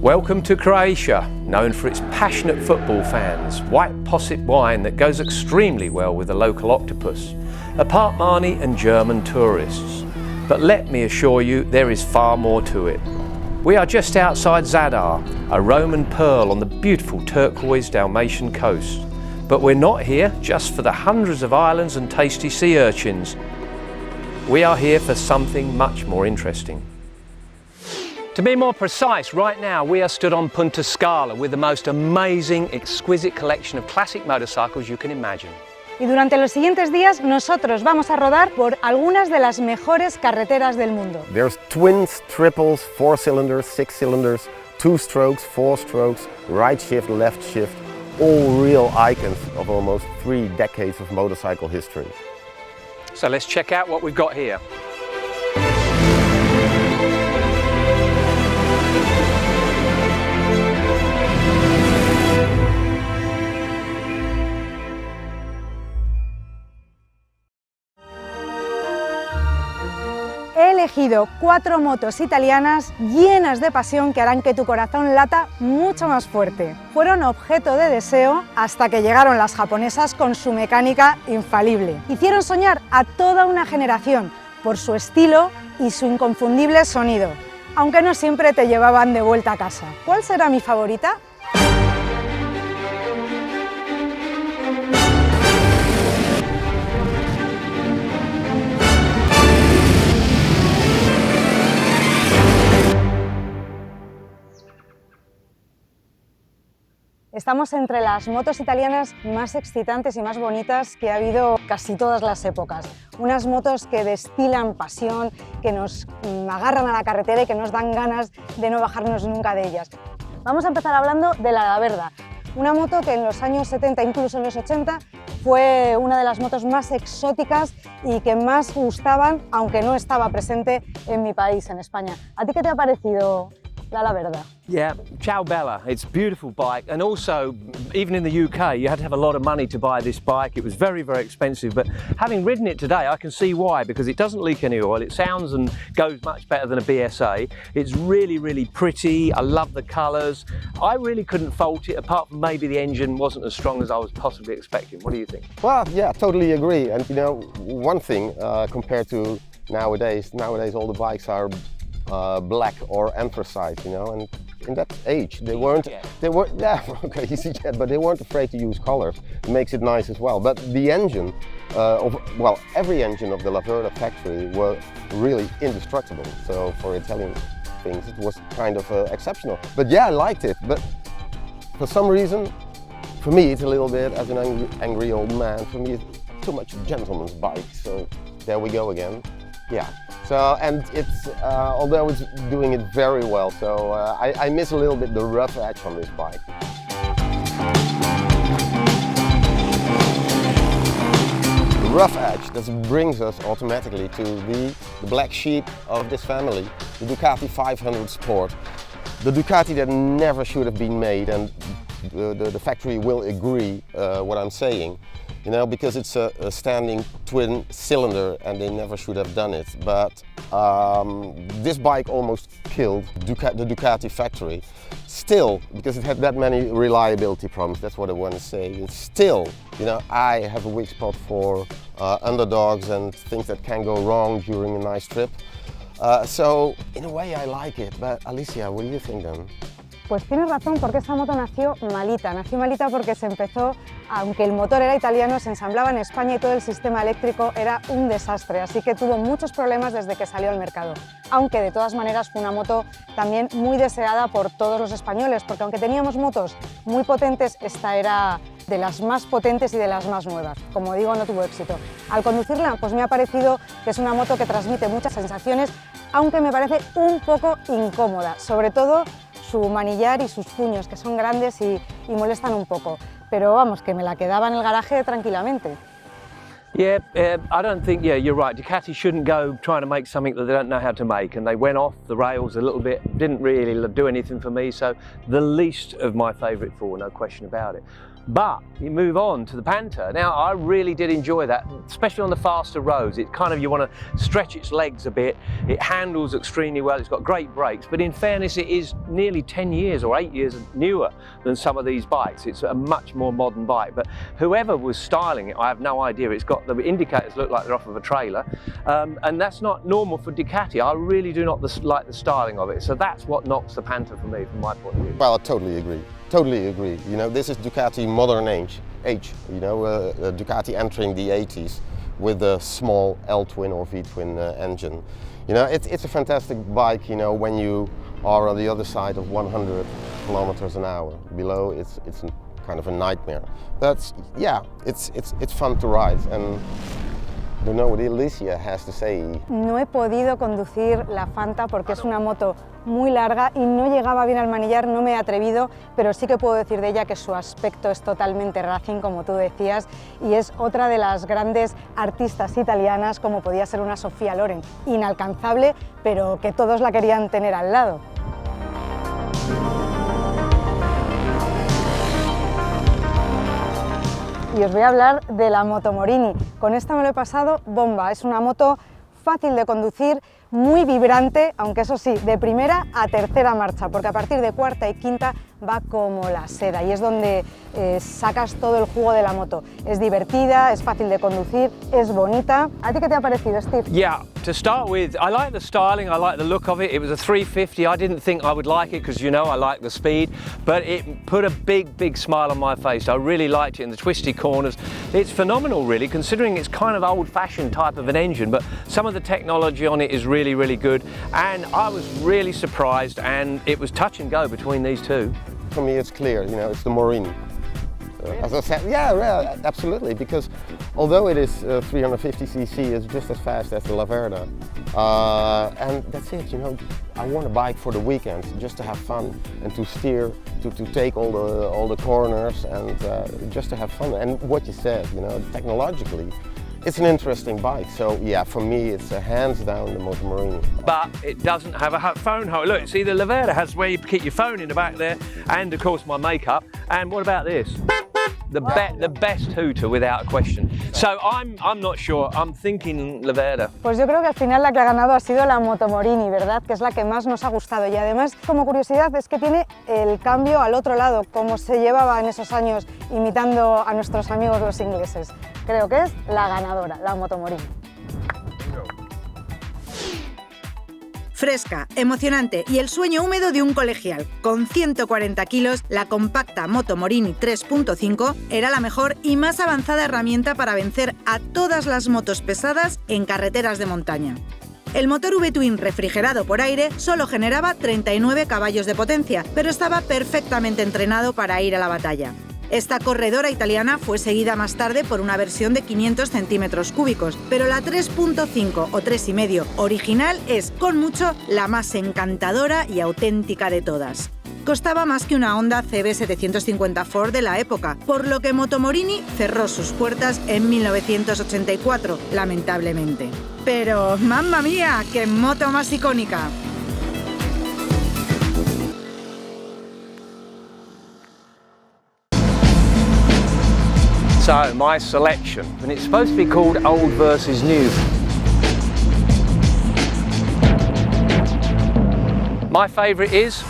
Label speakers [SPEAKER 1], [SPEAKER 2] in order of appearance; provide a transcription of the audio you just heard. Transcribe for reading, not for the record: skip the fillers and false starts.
[SPEAKER 1] Welcome to Croatia, known for its passionate football fans, white posset wine that goes extremely well with the local octopus, apartmani and German tourists. But let me assure you, there is far more to it. We are just outside Zadar, a Roman pearl on the beautiful turquoise Dalmatian coast. But we're not here just for the hundreds of islands and tasty sea urchins. We are here for something much more interesting. To be more precise, right now we are stood on Punta Scala with the most amazing, exquisite collection of classic motorcycles you can imagine.
[SPEAKER 2] Y durante los siguientes días nosotros vamos a rodar por algunas de las mejores carreteras del mundo.
[SPEAKER 3] There's twins, triples, 4 cylinders, 6 cylinders, 2 strokes, 4 strokes, right shift, left shift, all real icons of almost 3 decades of motorcycle history.
[SPEAKER 1] So let's check out what we've got here.
[SPEAKER 2] He elegido 4 motos italianas llenas de pasión que harán que tu corazón lata mucho más fuerte. Fueron objeto de deseo hasta que llegaron las japonesas con su mecánica infalible. Hicieron soñar a toda una generación por su estilo y su inconfundible sonido, aunque no siempre te llevaban de vuelta a casa. ¿Cuál será mi favorita? Estamos entre las motos italianas más excitantes y más bonitas que ha habido casi todas las épocas. Unas motos que destilan pasión, que nos agarran a la carretera y que nos dan ganas de no bajarnos nunca de ellas. Vamos a empezar hablando de la Verda, una moto que en los años 70, incluso en los 80, fue una de las motos más exóticas y que más gustaban, aunque no estaba presente en mi país, en España. ¿A ti qué te ha parecido la Verda?
[SPEAKER 1] Yeah, ciao bella. It's a beautiful bike, and also, even in the UK, you had to have a lot of money to buy this bike. It was very, very expensive, but having ridden it today, I can see why, because it doesn't leak any oil, it sounds and goes much better than a BSA. It's really, really pretty. I love the colours. I really couldn't fault it, apart from maybe the engine wasn't as strong as I was possibly expecting. What do you think?
[SPEAKER 3] Well, yeah, totally agree. And you know, one thing compared to nowadays all the bikes are black or anthracite, you know, and in that age they weren't okay, EasyJet, but they weren't afraid to use colors. It makes it nice as well. But the engine every engine of the La Verda factory were really indestructible, so for Italian things it was kind of exceptional. But yeah, I liked it, but for some reason, for me it's a little bit, as an angry old man, for me it's too much a gentleman's bike, so there we go again. Yeah. So, and it's, although it's doing it very well, so I miss a little bit the rough edge on this bike. The rough edge, that brings us automatically to the black sheep of this family, the Ducati 500 Sport. The Ducati that never should have been made, and the factory will agree what I'm saying. You know, because it's a standing twin cylinder and they never should have done it. But this bike almost killed the Ducati factory. Still, because it had that many reliability problems, that's what I want to say. It's still, you know, I have a weak spot for underdogs and things that can go wrong during a nice trip. So, in a way I like it, but Alicia, what do you think then?
[SPEAKER 2] Pues tienes razón, porque esta moto nació malita porque se empezó, aunque el motor era italiano, se ensamblaba en España y todo el sistema eléctrico era un desastre, así que tuvo muchos problemas desde que salió al mercado. Aunque de todas maneras fue una moto también muy deseada por todos los españoles, porque aunque teníamos motos muy potentes, esta era de las más potentes y de las más nuevas. Como digo, no tuvo éxito. Al conducirla, pues me ha parecido que es una moto que transmite muchas sensaciones, aunque me parece un poco incómoda, sobre todo su manillar y sus puños, que son grandes y molestan un poco. Pero vamos, que me la quedaba en el garaje tranquilamente.
[SPEAKER 1] Yeah, I don't think, yeah, you're right. Ducati shouldn't go trying to make something that they don't know how to make, and they went off the rails a little bit, didn't really do anything for me, so the least of my favourite four, no question about it. But you move on to the Panther. Now, I really did enjoy that, especially on the faster roads. It kind of, you want to stretch its legs a bit. It handles extremely well. It's got great brakes. But in fairness, it is nearly 10 years or 8 years newer than some of these bikes. It's a much more modern bike. But whoever was styling it, I have no idea. It's got the indicators look like they're off of a trailer. And that's not normal for Ducati. I really do not like the styling of it. So that's what knocks the Panther for me, from my point of view.
[SPEAKER 3] Well, I totally agree. Totally agree. You know, this is Ducati modern age. You know, Ducati entering the 80s with a small L-twin or V-twin engine. You know, it's a fantastic bike. You know, when you are on the other side of 100 kilometers an hour. Below, it's kind of a nightmare. But yeah, it's fun to ride. And I don't know what Alicia has to say.
[SPEAKER 2] No he podido conducir la Fanta porque es una moto muy larga y no llegaba bien al manillar, no me he atrevido, pero sí que puedo decir de ella que su aspecto es totalmente racing, como tú decías, y es otra de las grandes artistas italianas, como podía ser una Sofía Loren, inalcanzable, pero que todos la querían tener al lado. Y os voy a hablar de la Moto Morini. Con esta me lo he pasado bomba, es una moto fácil de conducir, muy vibrante, aunque eso sí, de primera a tercera marcha, porque a partir de cuarta y quinta va como la seda y es donde sacas todo el jugo de la moto. Es divertida, es fácil de conducir, es bonita. ¿A ti qué te ha parecido, Steve?
[SPEAKER 1] Yeah, to start with, I like the styling, I like the look of it. It was a 350, I didn't think I would like it because, you know, I like the speed, but it put a big smile on my face. I really liked it in the twisty corners. It's phenomenal, really, considering it's kind of old-fashioned type of an engine, but some of the technology on it is really good, and I was really surprised, and it was touch and go between these two.
[SPEAKER 3] For me, it's clear, you know, it's the Morini. As I said, yeah, absolutely, because although it is 350cc, it's just as fast as the Laverda. And that's it, you know, I want a bike for the weekends, just to have fun and to steer, to take all the corners and just to have fun. And what you said, you know, technologically, it's an interesting bike, so yeah, for me it's hands down the Moto Morini.
[SPEAKER 1] But it doesn't have a phone holder. Look, see, the Laverda has where you keep your phone in the back there, and of course my makeup. And what about this? The best hooter without a question. So I'm not sure, I'm thinking Laverda.
[SPEAKER 2] Pues yo creo que al final la que ha ganado ha sido la Moto Morini, ¿verdad? Que es la que más nos ha gustado, y además, como curiosidad, es que tiene el cambio al otro lado, como se llevaba en esos años imitando a nuestros amigos los ingleses. Creo que es la ganadora, la Moto Morini.
[SPEAKER 4] Fresca, emocionante y el sueño húmedo de un colegial. Con 140 kilos, la compacta Moto Morini 3.5 era la mejor y más avanzada herramienta para vencer a todas las motos pesadas en carreteras de montaña. El motor V-Twin refrigerado por aire solo generaba 39 caballos de potencia, pero estaba perfectamente entrenado para ir a la batalla. Esta corredora italiana fue seguida más tarde por una versión de 500 centímetros cúbicos, pero la 3.5 o 3,5 original es, con mucho, la más encantadora y auténtica de todas. Costaba más que una Honda CB 750 Ford de la época, por lo que Moto Morini cerró sus puertas en 1984, lamentablemente. Pero, ¡mamma mía!, ¡qué moto más icónica!
[SPEAKER 1] So, my selection, and it's supposed to be called Old versus New. My favourite is